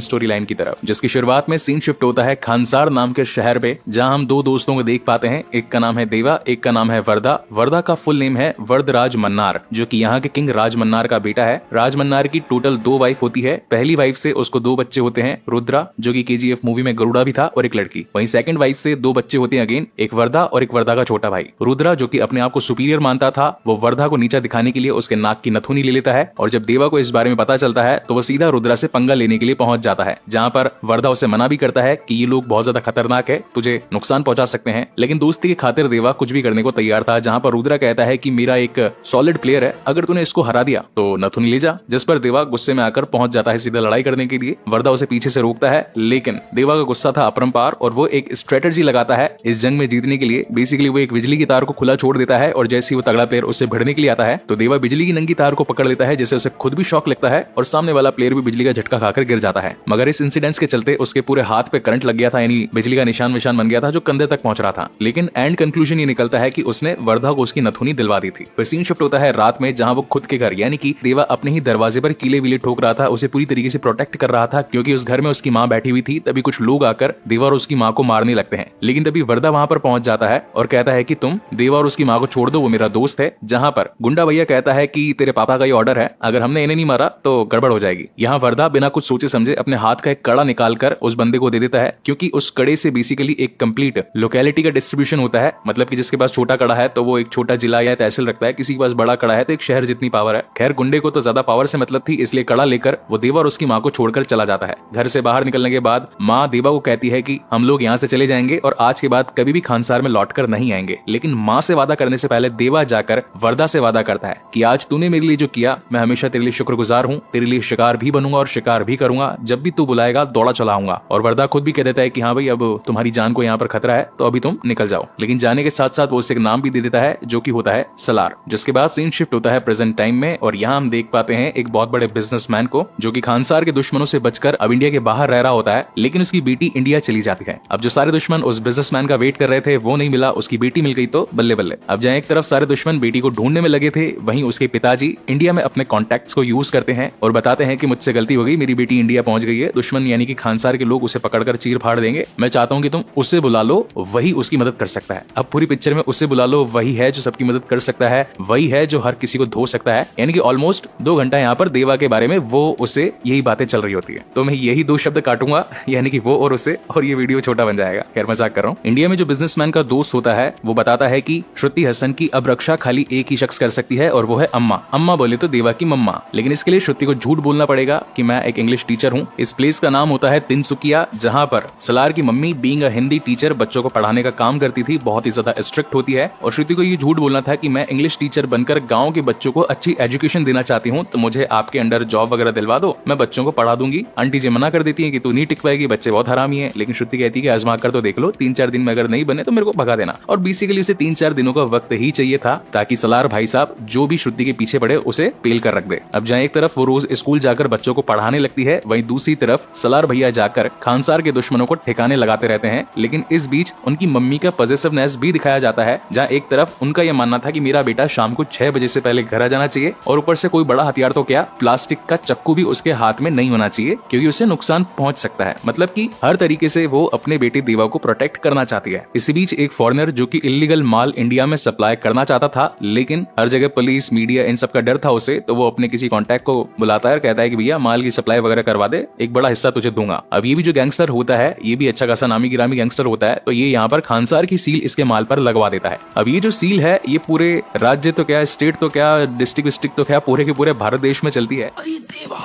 Story line की तरफ, जिसकी शुरुआत में सीन शिफ्ट होता है खानसार नाम के शहर पे, जहां हम दो दोस्तों को देख पाते हैं। एक का नाम है देवा, एक का नाम है वर्दा। वर्दा का फुल नेम है वरदराज मन्नार, जो कि यहाँ के किंग राज मन्नार का बेटा है। राज मन्नार की टोटल 2 वाइफ होती है। पहली वाइफ से उसको 2 बच्चे होते हैं, रुद्रा जो कि KGF मूवी में गरुड़ा भी था, और एक लड़की। वहीं सेकंड वाइफ से 2 बच्चे होते हैं अगेन, एक वर्दा और एक वर्दा का छोटा भाई। रुद्रा जो कि अपने आप को सुपीरियर मानता था, वो वर्दा को नीचा दिखाने के लिए उसके नाक की नथुनी ले लेता है, और जब देवा को इस बारे में पता चलता है तो वो सीधा रुद्रा से पंगा लेने के लिए पहुंच जाता है, जहां पर वर्दा उसे मना भी करता है कि ये लोग बहुत ज्यादा खतरनाक है, तुझे नुकसान पहुंचा सकते हैं। लेकिन दोस्ती की खातिर देवा कुछ भी करने को तैयार था, जहां पर रुद्रा कहता है कि मेरा एक सॉलिड प्लेयर है, अगर तूने इसको हरा दिया तो नथुनी ले जा। जिस पर देवा गुस्से में आकर पहुंच जाता है सीधा लड़ाई करने के लिए। वर्दा उसे पीछे से रोकता है, लेकिन देवा का गुस्सा था अपरंपार और वो एक स्ट्रेटेजी लगाता है इस जंग में जीतने के लिए। बेसिकली वो एक बिजली की तार को खुला छोड़ देता है, और जैसे ही वो तगड़ा प्लेयर उससे भिड़ने के लिए आता है तो देवा बिजली की नंगी तार को पकड़ लेता है, जिससे उसे खुद भी शॉक लगता है और सामने वाला प्लेयर भी बिजली का झटका खाकर गिर जाता है। मगर इस इंसिडेंस के चलते उसके पूरे हाथ पे करंट लग गया था, यानी बिजली का निशान बन गया था जो कंधे तक पहुंच रहा था। लेकिन एंड कंक्लूजन ये निकलता है कि उसने वर्धा को उसकी नथुनी दिलवा दी थी। फिर सीन शिफ्ट होता है रात में, जहां वो खुद के घर यानी कि देवा अपने ही दरवाजे पर कीले वीले ठोक रहा था, उसे पूरी तरीके से प्रोटेक्ट कर रहा था, क्योंकि उस घर में उसकी माँ बैठी हुई थी। तभी कुछ लोग आकर देवा और उसकी माँ को मारने लगते हैं, लेकिन तभी वर्धा वहां पर पहुंच जाता है और कहता है कि तुम देवा और उसकी माँ को छोड़ दो, वो मेरा दोस्त है। जहां पर गुंडा भैया कहता है कि तेरे पापा का ये ऑर्डर है, अगर हमने इन्हें नहीं मारा तो गड़बड़ हो जाएगी। यहाँ वर्धा बिना कुछ सोचे समझे अपने हाथ का एक कड़ा निकालकर उस बंदे को दे देता है, क्योंकि उस कड़े से बेसिकली एक कंप्लीट लोकेलिटी का डिस्ट्रीब्यूशन होता है। मतलब कि जिसके पास छोटा कड़ा है तो वो एक छोटा जिला या तहसील रखता है, किसी के पास बड़ा कड़ा है तो एक शहर जितनी पावर है। खैर गुंडे को तो ज्यादा पावर से मतलब थी, इसलिए कड़ा लेकर वो देवा और उसकी माँ को छोड़कर चला जाता है। घर से बाहर निकलने के बाद माँ देवा को कहती है कि हम लोग यहाँ से चले जाएंगे और आज के बाद कभी भी खानसार में लौट कर नहीं आएंगे। लेकिन माँ से वादा करने से पहले देवा जाकर वर्धा से वादा करता है कि आज तूने मेरे लिए जो किया मैं हमेशा तेरे लिए शुक्रगुजार हूँ, तेरे लिए शिकार भी बनूंगा और शिकार भी करूंगा, जब भी तू बुलाएगा दौड़ा चलाऊंगा। और वर्धा खुद भी कह देता है कि हाँ भाई अब तुम्हारी जान को यहाँ पर खतरा है तो अभी तुम निकल जाओ। लेकिन जाने के साथ साथ वो उसे एक नाम भी दे देता है जो कि होता है सलार। जिसके बाद सीन शिफ्ट होता है प्रेजेंट टाइम में, और यहाँ हम देख पाते हैं एक बहुत बड़े बिजनेसमैन को जो कि खानसार के दुश्मनों से बचकर अब इंडिया के बाहर रह रहा होता है, लेकिन उसकी बेटी इंडिया चली जाती है। अब जो सारे दुश्मन उस बिजनेसमैन का वेट कर रहे थे वो नहीं मिला, उसकी बेटी मिल गई तो बल्ले बल्ले। अब जहाँ एक तरफ सारे दुश्मन बेटी को ढूंढने में लगे थे, वहीं उसके पिताजी इंडिया में अपने कॉन्टैक्ट्स को यूज करते हैं और बताते हैं कि मुझसे गलती हो गई, मेरी बेटी इंडिया पहुंच गई है, दुश्मन यानी कि खानसार के लोग उसे पकड़कर चीर फाड़ देंगे, मैं चाहता हूं कि तुम उससे बुला लो, वही उसकी मदद कर सकता है। अब पूरी पिक्चर में उससे बुला लो वही है जो सबकी मदद कर सकता है, वही है जो हर किसी को धो सकता है। यानी कि ऑलमोस्ट 2 घंटा यहाँ पर देवा के बारे में वो उसे यही बातें चल रही होती है। तो मैं यही 2 शब्द काटूंगा, यानी कि वो और उसे, और ये वीडियो छोटा बन जाएगा। खैर मजाक कर रहा हूँ। इंडिया में जो बिजनेसमैन का दोस्त होता है वो बताता है कि श्रुति हसन की अब रक्षा खाली एक ही शख्स कर सकती है और वो है अम्मा। अम्मा बोले तो देवा की मम्मा, लेकिन इसके लिए श्रुति को झूठ बोलना पड़ेगा कि मैं एक इंग्लिश टीचर हूँ। इस प्लेस का नाम होता है तिनसुकिया, जहाँ पर सलार की mummy being a Hindi teacher बच्चों को पढ़ाने का काम करती थी, बहुत ही ज्यादा स्ट्रिक्ट होती है। और श्रुति को ये झूठ बोलना था कि मैं इंग्लिश टीचर बनकर गाँव के बच्चों को अच्छी एजुकेशन देना चाहती हूँ, तो मुझे आपके अंडर जॉब वगैरह दिलवा दो, मैं बच्चों को पढ़ा दूंगी। आंटी जी मना कर देती है कि तू नहीं टिक पाएगी, बच्चे बहुत हरामी है। लेकिन श्रुति कहती है कि आजमा कर तो देख लो, 3-4 दिन में अगर नहीं बने तो मेरे को भगा देना। और बेसिकली उसे 3-4 दिनों का वक्त ही चाहिए था ताकि सलार भाई साहब जो भी श्रुति के पीछे पड़े उसे पेल कर रख दे। अब जहाँ एक तरफ वो रोज स्कूल जाकर बच्चों को पढ़ाने लगती है, वहीं दूसरी तरफ सलार भैया जाकर खानसार के दुश्मनों को ठिकाने लगाते रहते हैं। लेकिन इस बीच उनकी मम्मी का पॉजिटिवनेस भी दिखाया जाता है, जहाँ एक तरफ उनका यह मानना था कि मेरा बेटा शाम को 6 बजे से पहले घर आ जाना चाहिए, और ऊपर से कोई बड़ा हथियार तो क्या, प्लास्टिक का चक्कू भी उसके हाथ में नहीं होना चाहिए क्योंकि उसे नुकसान पहुंच सकता है। मतलब कि हर तरीके से वो अपने बेटे देवा को प्रोटेक्ट करना चाहती है। इसी बीच एक फॉरेनर जो कि इलीगल माल इंडिया में सप्लाई करना चाहता था, लेकिन हर जगह पुलिस मीडिया इन सब का डर था उसे, तो वो अपने किसी कॉन्टैक्ट को बुलाता है और कहता है कि भैया माल की सप्लाई वगैरह करवा दे, एक बड़ा हिस्सा तुझे दूंगा। अब ये भी जो गैंगस्टर होता है ये भी अच्छा खासा नामी गिरामी गैंगस्टर होता है, तो ये यहाँ पर खानसार की सील इसके माल पर लगवा देता है। अब ये जो सील है ये पूरे राज्य तो क्या, स्टेट तो क्या, डिस्ट्रिक्ट तो क्या, पूरे के पूरे भारत देश में चलती है। अरे देवा,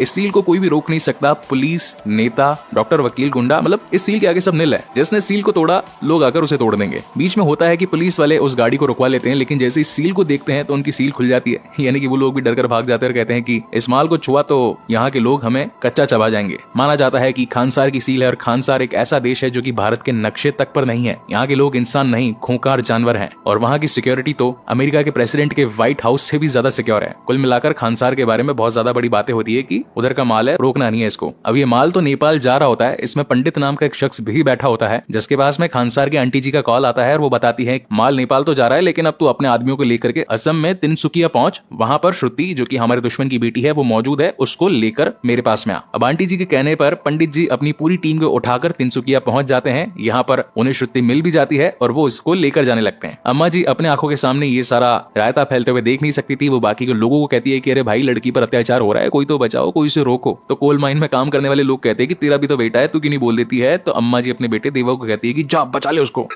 इस सील को कोई भी रोक नहीं सकता, पुलिस, नेता, डॉक्टर, वकील, गुंडा, मतलब इस सील के आगे सब नील है। जिसने सील को तोड़ा लोग आकर उसे तोड़ देंगे। बीच में होता है कि पुलिस वाले उस गाड़ी को रुकवा लेते हैं, लेकिन जैसे इस सील को देखते हैं तो उनकी सील खुल जाती है, यानी कि वो लोग भी डरकर भाग जाते हैं और कहते हैं कि इस माल को छुआ तो यहाँ के लोग हमें कच्चा चबा जाएंगे। माना जाता है कि खानसार की सील है और खानसार एक ऐसा देश है जो कि भारत के नक्शे तक पर नहीं है। यहाँ के लोग इंसान नहीं, खूंखार जानवर हैं, और वहाँ की सिक्योरिटी तो अमेरिका के प्रेसिडेंट के व्हाइट हाउस से भी ज्यादा सिक्योर है। कुल मिलाकर खानसार के बारे में बहुत ज्यादा बड़ी बातें होती है कि उधर का माल है, रोकना नहीं है इसको। अब ये माल तो नेपाल जा रहा होता है, इसमें पंडित नाम का एक शख्स भी बैठा होता है, जिसके पास में खानसार की आंटी जी का कॉल आता है और वो बताती है माल नेपाल तो जा रहा है, लेकिन अब तू अपने आदमियों को लेकर के असम में तिनसुकिया पहुंच, वहां पर श्रुति जो कि हमारे दुश्मन की बेटी है वो मौजूद है, उसको लेकर मेरे पास में आ। अब आंटी जी के कहने पर पंडित जी अपनी पूरी टीम को उठाकर तिनसुकिया पहुंच जाते हैं। यहाँ पर उन्हें श्रुति मिल भी जाती है और वो इसको लेकर जाने लगते हैं। अम्मा जी अपने आंखों के सामने ये सारा रायता फैलते हुए देख नहीं सकती थी। वो बाकी के लोगों को कहती है कि अरे भाई लड़की पर अत्याचार हो रहा है, कोई तो बचाओ, कोई से रोको। तो कोल माइन में काम करने वाले लोग कहते हैं कि तेरा भी तो बेटा है, तू क्यों नहीं बोल देती है। तो अम्मा जी अपने बेटे देवा को कहती है कि जा बचा ले उसको।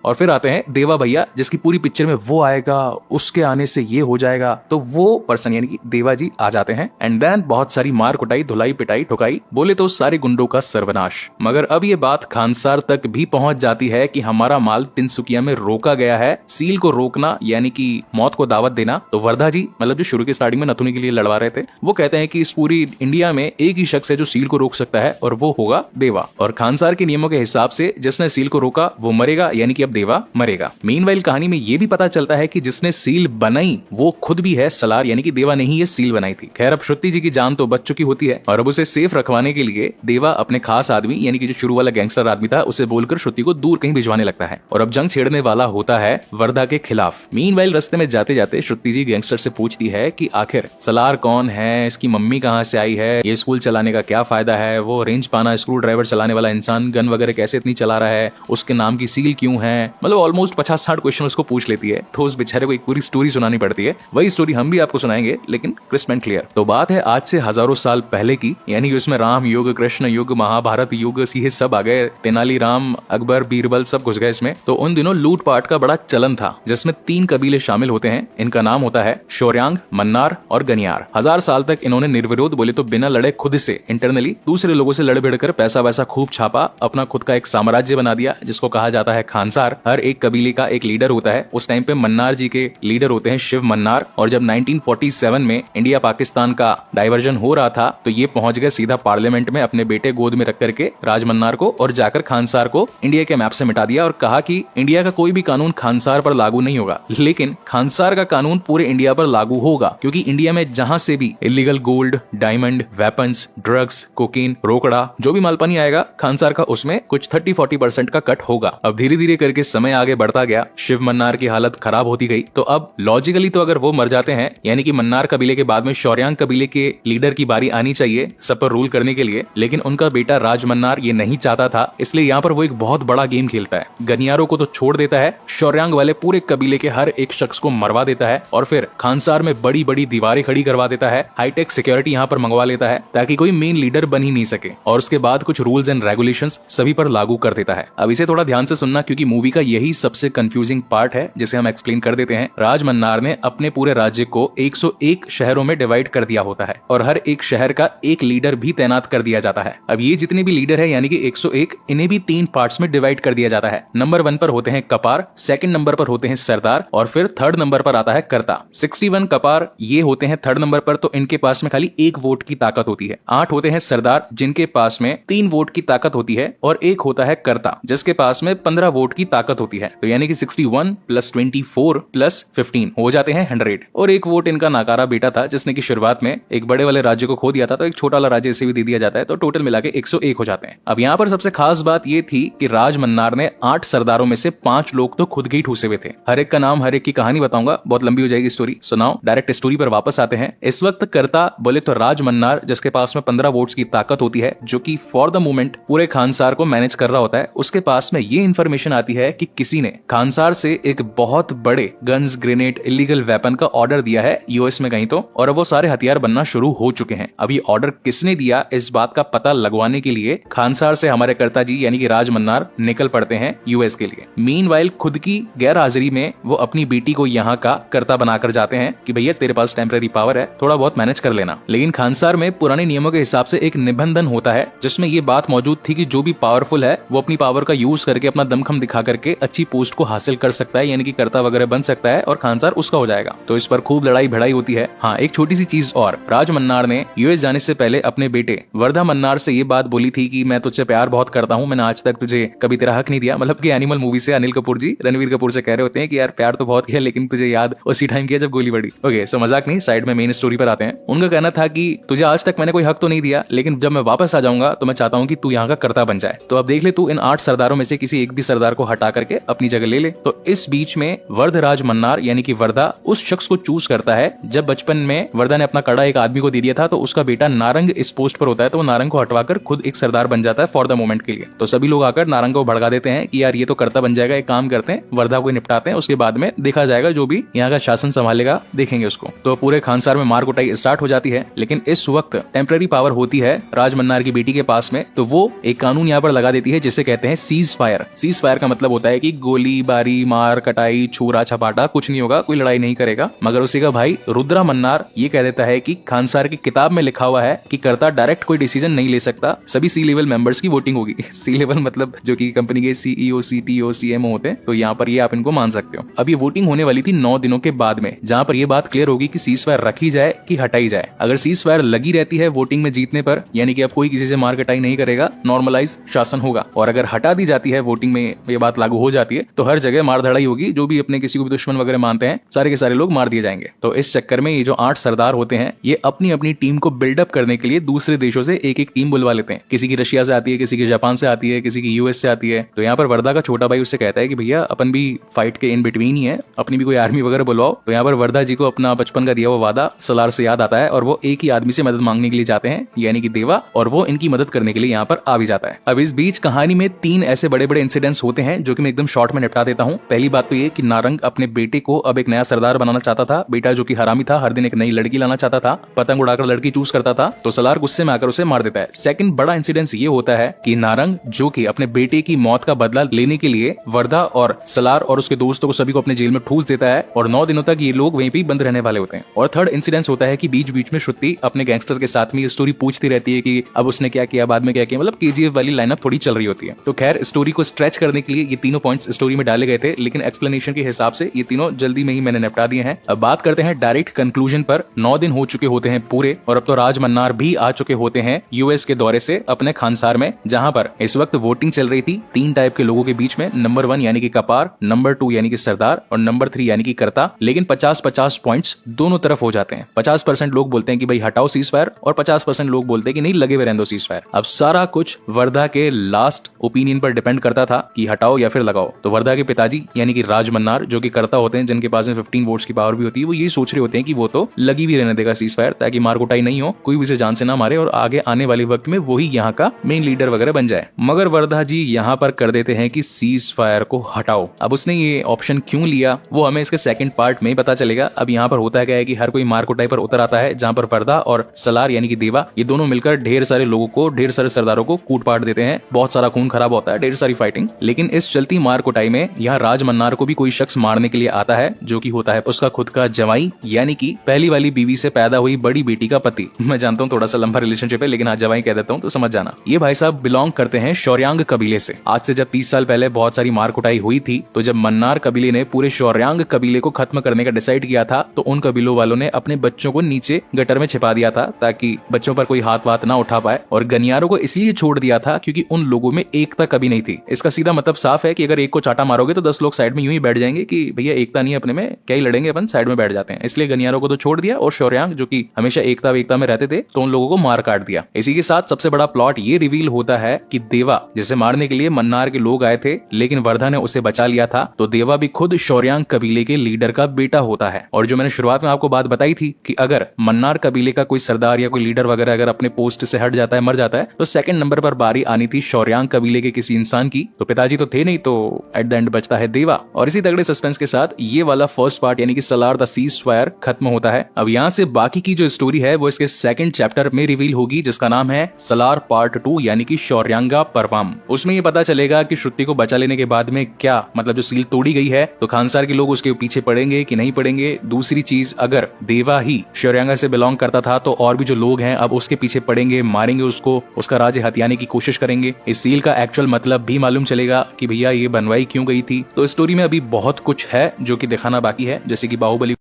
और फिर आते हैं देवा भैया, जिसकी पूरी पिक्चर में वो आएगा, उसके आने से ये हो जाएगा। तो वो पर्सन यानी कि देवा जी आ जाते हैं एंड देन बहुत सारी मार कुटाई, धुलाई पिटाई, ठुकाई, बोले तो सारे गुंडों का सर्वनाश। मगर अब ये बात खानसार तक भी पहुंच जाती है कि हमारा माल तिनसुकिया में रोका गया है। सील को रोकना यानी कि मौत को दावत देना। तो वर्धा जी मतलब जो शुरू की स्टार्टिंग में नथुनी के लिए लड़वा रहे थे, वो कहते हैं कि इस पूरी इंडिया में एक ही शख्स है जो सील को रोक सकता है और वो होगा देवा। और खानसार के नियमों के हिसाब से जिसने सील को रोका वो मरेगा, यानी कि अब देवा मरेगा। मीनवाइल कहानी में ये भी पता चलता है कि जिसने सील बनाई वो खुद भी है सलार, यानी कि देवा ने ही ये सील बनाई थी। खैर अब श्रुति जी की जान तो बच चुकी होती है और अब उसे सेफ रखवाने के लिए देवा अपने खास आदमी यानी कि जो शुरू वाला गैंगस्टर आदमी था उसे बोलकर श्रुति को दूर कहीं भिजवाने लगता है और अब जंग छेड़ने वाला होता है वर्धा के खिलाफ। मीनवाइल रास्ते में जाते जाते श्रुति जी गैंगस्टर से पूछती है कि आखिर सलार कौन है, इसकी मम्मी कहाँ से आई है, ये स्कूल चलाने का क्या फायदा है, वो रेंज पाना स्क्रू ड्राइवर चलाने वाला इंसान गन वगैरह कैसे इतनी चला रहा है, उसके नाम की सील क्यों है। मतलब ऑलमोस्ट 50-60 क्वेश्चन उसको पूछ लेती है। तो उस बेचारे को एक पूरी स्टोरी सुनानी पड़ती है। वही स्टोरी हम भी आपको सुनाएंगे लेकिन क्रिस्प एंड क्लियर। तो बात है आज से हजारों साल पहले की, यानी कि उसमें राम युग, कृष्ण युग, महाभारत युग ये सब आ गए। तेनालीराम, अकबर, बीरबल सब घुस गए इसमें। तो उन दिनों लूटपाट का बड़ा चलन था जिसमें 3 कबीले शामिल होते हैं। इनका नाम होता है शौर्यांग, मन्नार और गनियार। 1000 साल तक इन्होंने निर्विरोध बोले तो बिना लड़े खुद से इंटरनली दूसरे लोगों से लड़ भिड़ कर पैसा वैसा खूब छापा, अपना खुद का एक साम्राज्य बना दिया जिसको कहा जाता है खानसार। हर एक कबीले का एक लीडर होता है। उस टाइम पे मन्नार जी के लीडर होते हैं शिव मन्नार। और जब 1947 में इंडिया पाकिस्तान का डाइवर्जन हो रहा था तो ये पहुंच गए सीधा पार्लियामेंट में अपने बेटे गोद में रख करके राज मन्नार को, और जाकर खानसार को इंडिया के मैप से मिटा दिया और कहा कि इंडिया का कोई भी कानून खानसार पर लागू नहीं होगा, लेकिन खानसार का कानून पूरे इंडिया पर लागू होगा, क्योंकि इंडिया में जहां से भी illegal gold, diamond, weapons, drugs, cocaine, रोकड़ा, जो भी मालपानी आएगा खानसार का उसमें कुछ 30-40% का कट होगा। अब धीरे धीरे करके समय आगे बढ़ता गया, शिव मन्नार की हालत खराब होती गई। तो अब लॉजिकली तो अगर वो मर जाते हैं, यानी कि मन्नार कबीले के बाद में शौर्यांग कबीले के लीडर की बारी आनी चाहिए सब पर रूल करने के लिए, लेकिन उनका बेटा राज मन्नार ये नहीं चाहता था। इसलिए यहाँ पर वो एक बहुत बड़ा गेम खेलता है। गनियारों को तो छोड़ देता है, शौर्यांग वाले पूरे कबीले के हर एक शख्स को मरवा देता है और फिर खानसार में बड़ी बड़ी दीवारें खड़ी करवा देता है। हाईटेक सिक्योरिटी यहाँ पर मंगवा लेता है ताकि कोई मेन लीडर बन ही नहीं सके, और उसके बाद कुछ रूल्स एंड रेगुलेशंस सभी पर लागू कर देता है। अब इसे थोड़ा ध्यान से सुनना क्योंकि मूवी का यही सबसे कंफ्यूजिंग पार्ट है जिसे हम एक्सप्लेन कर देते हैं। राज मन्नार ने अपने पूरे राज्य को 101 शहरों में डिवाइड कर दिया होता है और हर एक शहर का एक लीडर भी तैनात कर दिया जाता है। अब ये जितने भी लीडर है यानी कि 101, इन्हें भी 3 पार्ट्स में डिवाइड कर दिया जाता है। नंबर 1 पर होते हैं कपार, सेकंड नंबर पर होते हैं सरदार और फिर थर्ड नंबर पर आता है कर्ता। 61 कपार ये होते हैं थर्ड नंबर पर, तो इनके पास में खाली 1 वोट की ताकत होती है। 8 होते हैं सरदार जिनके पास में 3 वोट की ताकत होती है और 1 होता है कर्ता जिसके पास में 15 वोट की ताकत होती है। तो यानी कि 61 + 24 + 15 हो जाते हैं 100। और 1 वोट इनका नाकारा बेटा था जिसने की शुरुआत में एक बड़े वाले राज्य को खो दिया था, तो एक छोटा वाला राज्य इसे भी दे दिया जाता है, तो टोटल मिला के 101 हो जाते हैं। अब यहाँ पर सबसे खास बात ये थी कि राज मन्नार ने 8 सरदारों में से 5 लोग तो खुद ही ठूसे हुए थे। हर एक का नाम, हर एक की कहानी बताऊंगा, बहुत लंबी हो जाएगी स्टोरी। सुनाओ, डायरेक्ट स्टोरी पर वापस आते हैं। इस वक्त कर्ता बोले तो राज मन्नार जिसके पास में 15 वोट्स की ताकत होती है, जो कि फॉर द मोमेंट पूरे खानसार को मैनेज कर रहा होता है। उसके पास में ये इन्फॉर्मेशन आती है कि किसी ने खानसार से एक बहुत बड़े गन्स, ग्रेनेड, इलीगल वेपन का ऑर्डर दिया है यूएस में कहीं तो, और वो सारे हथियार बनना शुरू हो चुके हैं। अब ये ऑर्डर किसने दिया इस बात का पता लगवाने के लिए खानसार से हमारे कर्ता जी यानी कि राज मन्नार निकल पड़ते हैं यूएस के लिए। मीनवाइल खुद की गैर हाजिरी में वो अपनी बेटी को यहाँ का कर्ता बनाकर जाते हैं कि भैया तेरे पास टेम्पररी पावर है, थोड़ा बहुत मैनेज कर लेना। लेकिन खानसार में पुराने नियमों के हिसाब से एक निबंधन होता है जिसमें ये बात मौजूद थी कि जो भी पावरफुल है वो अपनी पावर का यूज करके, अपना दमखम दिखा करके करके अच्छी पोस्ट को हासिल कर सकता है, यानी कि कर्ता वगैरह बन सकता है और खानसार उसका हो जाएगा। तो इस पर खूब लड़ाई भिड़ाई होती है। हाँ, एक छोटी सी चीज और, राज मन्नार ने यूएस जाने से पहले अपने बेटे वर्धा मन्नार से ये बात बोली थी कि मैं तुझसे प्यार बहुत करता हूँ, मैंने आज तक तुझे कभी तेरा हक नहीं दिया। मतलब कि एनिमल मूवी से अनिल कपूर जी रणवीर कपूर से कह रहे होते हैं कि यार प्यार तो बहुत किया लेकिन तुझे याद उसी टाइम किया जब गोली बढ़ी। ओके, सो मजाक नहीं, साइड में मेन स्टोरी पर आते हैं। उनका कहना था कि तुझे आज तक मैंने कोई हक तो नहीं दिया, लेकिन जब मैं वापस आ जाऊंगा तो मैं चाहता हूँ कि तू यहाँ का कर्ता बन जाए। तो अब देख ले, तू इन 8 सरदारों में से किसी एक भी सरदार को हटा करके अपनी जगह ले ले। तो इस बीच में वर्धराज मन्नार यानी कि वर्धा उस शख्स को चूज करता है। जब बचपन में वर्धा ने अपना कड़ा एक आदमी को दे दिया था तो उसका बेटा नारंग इस पोस्ट पर होता है, तो वो नारंग को हटवाकर खुद एक सरदार बन जाता है फॉर द मोमेंट के लिए। तो सभी लोग आकर नारंग को भड़का देते हैं कि यार ये तो कर्ता बन जाएगा, एक काम करते हैं वर्धा को निपटाते हैं, उसके बाद में देखा जाएगा, जो भी यहाँ का शासन संभालेगा देखेंगे उसको। तो पूरे खानसार में मार कुटाई स्टार्ट हो जाती है। लेकिन इस वक्त टेम्पररी पावर होती है राज मन्नार की बेटी के पास में, तो वो एक कानून यहाँ पर लगा देती है जिसे कहते हैं सीज फायर। सीज फायर का मतलब होता है कि गोली बारी मार कटाई छूरा छपाटा कुछ नहीं होगा, कोई लड़ाई नहीं करेगा। मगर उसी का भाई रुद्रा मन्नार ये कह देता है कि खानसार की किताब में लिखा हुआ है कि कर्ता डायरेक्ट कोई डिसीजन नहीं ले सकता, सभी सी लेवल मेंबर्स की वोटिंग होगी। सी लेवल मतलब जो कि कंपनी के सीईओ सीटीओ सीएमओ होते हैं, तो यहाँ पर ये आप इनको मान सकते हो। अब ये वोटिंग होने वाली थी 9 दिनों के बाद में, जहाँ पर ये बात क्लियर होगी कि सीज फायर रखी जाए कि हटाई जाए। अगर सीज फायर लगी रहती है वोटिंग में जीतने पर, यानी कि अब कोई किसी से मार कटाई नहीं करेगा, नॉर्मलाइज शासन होगा। और अगर हटा दी जाती है वोटिंग में ये बात लागू हो जाती है, तो हर जगह मार धड़ाई होगी, जो भी अपने किसी को भी दुश्मन वगैरह मानते हैं सारे के सारे लोग मार दिए जाएंगे। तो इस चक्कर में ये जो 8 सरदार होते हैं ये अपनी अपनी टीम को बिल्डअप करने के लिए दूसरे देशों से एक एक टीम बुलवा लेते हैं। किसी की रशिया से आती है, किसी की जापान से आती है, किसी की यूएस से आती है। तो यहाँ पर वर्धा का छोटा भाई उससे कहता है कि भैया अपन भी फाइट के इन बिटवीन ही है, अपनी भी कोई आर्मी वगैरह बुलवाओ। तो यहाँ पर वर्धा जी को अपना बचपन का दिया हुआ वादा सलार से याद आता है और वो एक ही आदमी से मदद मांगने के लिए जाते हैं, यानी कि देवा, और वो इनकी मदद करने के लिए यहाँ पर आ भी जाता है। अब इस बीच कहानी में 3 ऐसे बड़े बड़े इंसिडेंट्स होते हैं जो कि मैं एकदम शॉर्ट में निपटा देता हूँ। पहली बात तो ये कि नारंग अपने बेटे को अब एक नया सरदार बनाना चाहता था। बेटा जो कि हरामी था, हर दिन एक नई लड़की लाना चाहता था, पतंग उड़ाकर लड़की चूज करता था, तो सलार गुस्से में आकर उसे मार देता है। सेकंड बड़ा इंसिडेंस ये होता है कि नारंग जो कि अपने बेटे की मौत का बदला लेने के लिए वर्धा और सलार और उसके दोस्तों को सभी को अपने जेल में ठूस देता है और 9 दिनों तक ये लोग वहीं पे बंद रहने वाले होते हैं। और थर्ड इंसिडेंस होता है कि बीच बीच में श्रुति अपने गैंगस्टर के साथ में ये स्टोरी पूछती रहती है कि अब उसने क्या किया, बाद में क्या किया, मतलब केजीएफ वाली लाइनअप थोड़ी चल रही होती है। तो खैर स्टोरी को स्ट्रेच करने के लिए ये तीनों पॉइंट्स स्टोरी में डाले गए थे, लेकिन एक्सप्लेनेशन के हिसाब से ये तीनों जल्दी में ही मैंने निपटा दिए हैं। अब बात करते हैं डायरेक्ट कंक्लूजन पर। 9 दिन हो चुके होते हैं पूरे और अब तो राज मन्नार भी आ चुके होते हैं यूएस के दौरे से अपने खानसार में, जहां पर इस वक्त वोटिंग चल रही थी 3 टाइप के लोगों के बीच में। नंबर 1 यानी कि कपार, नंबर 2 यानी कि सरदार और नंबर 3 यानी कि कर्ता। लेकिन 50-50 पॉइंट्स दोनों तरफ हो जाते हैं। 50% लोग बोलते हैं कि भाई हटाओ सीज फायर और 50% लोग बोलते हैं कि नहीं लगे हुए रहने दो सीज फायर। अब सारा कुछ वर्धा के लास्ट ओपिनियन पर डिपेंड करता था कि हटाओ या फिर लगाओ। तो वर्धा के पिताजी यानी कि राज मन्नार जो कि कर्ता होते हैं, जिनके पास में 15 वोट्स की पावर भी होती है, वो ये सोच रहे होते हैं कि वो तो लगी भी रहने देगा सीज फायर, ताकि मार कुटाई नहीं हो, कोई भी उसे जान से ना मारे और आगे आने वाले वक्त में वही यहाँ का मेन लीडर वगैरह बन जाए। मगर वर्धा जी यहाँ पर कर देते हैं कि सीज फायर को हटाओ। अब उसने ये ऑप्शन क्यों लिया वो हमें इसके सेकंड पार्ट में पता चलेगा। अब यहाँ पर होता क्या है कि हर कोई मार कुटाई पर उतर आता है, जहाँ पर वर्धा और सलार यानी कि देवा ये दोनों मिलकर ढेर सारे लोगों को, ढेर सारे सरदारों को कूट पाट देते हैं। बहुत सारा खून खराब होता है, ढेर सारी फाइटिंग। लेकिन इस चलती मार कुटाई में यहाँ राज मन्नार को भी कोई शख्स मारने के लिए आता है, जो कि होता है उसका खुद का जवाई, यानी कि पहली वाली बीवी से पैदा हुई बड़ी बेटी का पति। मैं जानता हूँ थोड़ा सा लंबा रिलेशनशिप है, लेकिन आज जवाई कह देता हूँ तो समझ जाना। ये भाई साहब बिलोंग करते हैं शौर्यांग कबीले से। आज से जब 30 साल पहले बहुत सारी मार कुटाई हुई थी, तो जब मन्नार कबीले ने पूरे शौर्यांग कबीले को खत्म करने का डिसाइड किया था, तो उन कबीलों वालों ने अपने बच्चों को नीचे गटर में छिपा दिया था ताकि बच्चों पर कोई हाथ वाथ ना उठा पाए। और गनियारों को इसलिए छोड़ दिया था क्योंकि उन लोगों में एकता कभी नहीं थी। इसका सीधा मतलब साफ है कि अगर एक को चाटा मारोगे तो 10 लोग साइड में यूं ही बैठ जाएंगे कि भैया एकता नहीं है अपने में, क्या ही लड़ेंगे, अपन साइड में बैठ जाते हैं। इसलिए गनियारों को तो छोड़ दिया और शौर्यांग जो कि हमेशा एकता में रहते थे, तो उन लोगों को मार काट दिया। इसी के साथ सबसे बड़ा प्लॉट ये रिवील होता है कि देवा जिसे मारने के लिए मन्नार के लोग आए थे, लेकिन वर्धा ने उसे बचा लिया था। तो देवा भी खुद शौर्यांग कबीले के लीडर का बेटा होता है। और जो मैंने शुरुआत में आपको बात बताई थी कि अगर मन्नार कबीले का कोई सरदार या कोई लीडर वगैरह अगर अपने पोस्ट से हट जाता है, मर जाता है, तो सेकंड नंबर पर बारी आनी थी शौर्यांग कबीले के किसी इंसान की। तो पिताजी तो थे नहीं, तो एट द एंड बचता है देवा। और इसी तगड़े सस्पेंस के साथ ये वाला फर्स्ट पार्ट यानी कि सलार द सीज फायर खत्म होता है। अब यहाँ से बाकी की जो स्टोरी है वो इसके सेकंड चैप्टर में रिवील होगी, जिसका नाम है सलार पार्ट 2 यानी कि शौर्यांगा पर्वम। उसमें ये पता चलेगा कि श्रुति को बचा लेने के बाद में क्या मतलब जो सील तोड़ी गई है, तो खानसार के लोग उसके पीछे पड़ेंगे कि नहीं पड़ेंगे। दूसरी चीज, अगर देवा ही शौर्यांगा से बिलोंग करता था तो और भी जो लोग हैं अब उसके पीछे पड़ेंगे, मारेंगे उसको, उसका राज्य हथियाने की कोशिश करेंगे। इस सील का एक्चुअल मतलब भी मालूम चलेगा कि भैया भैया ये बनवाई क्यों गई थी। तो स्टोरी में अभी बहुत कुछ है जो कि दिखाना बाकी है, जैसे कि बाहुबली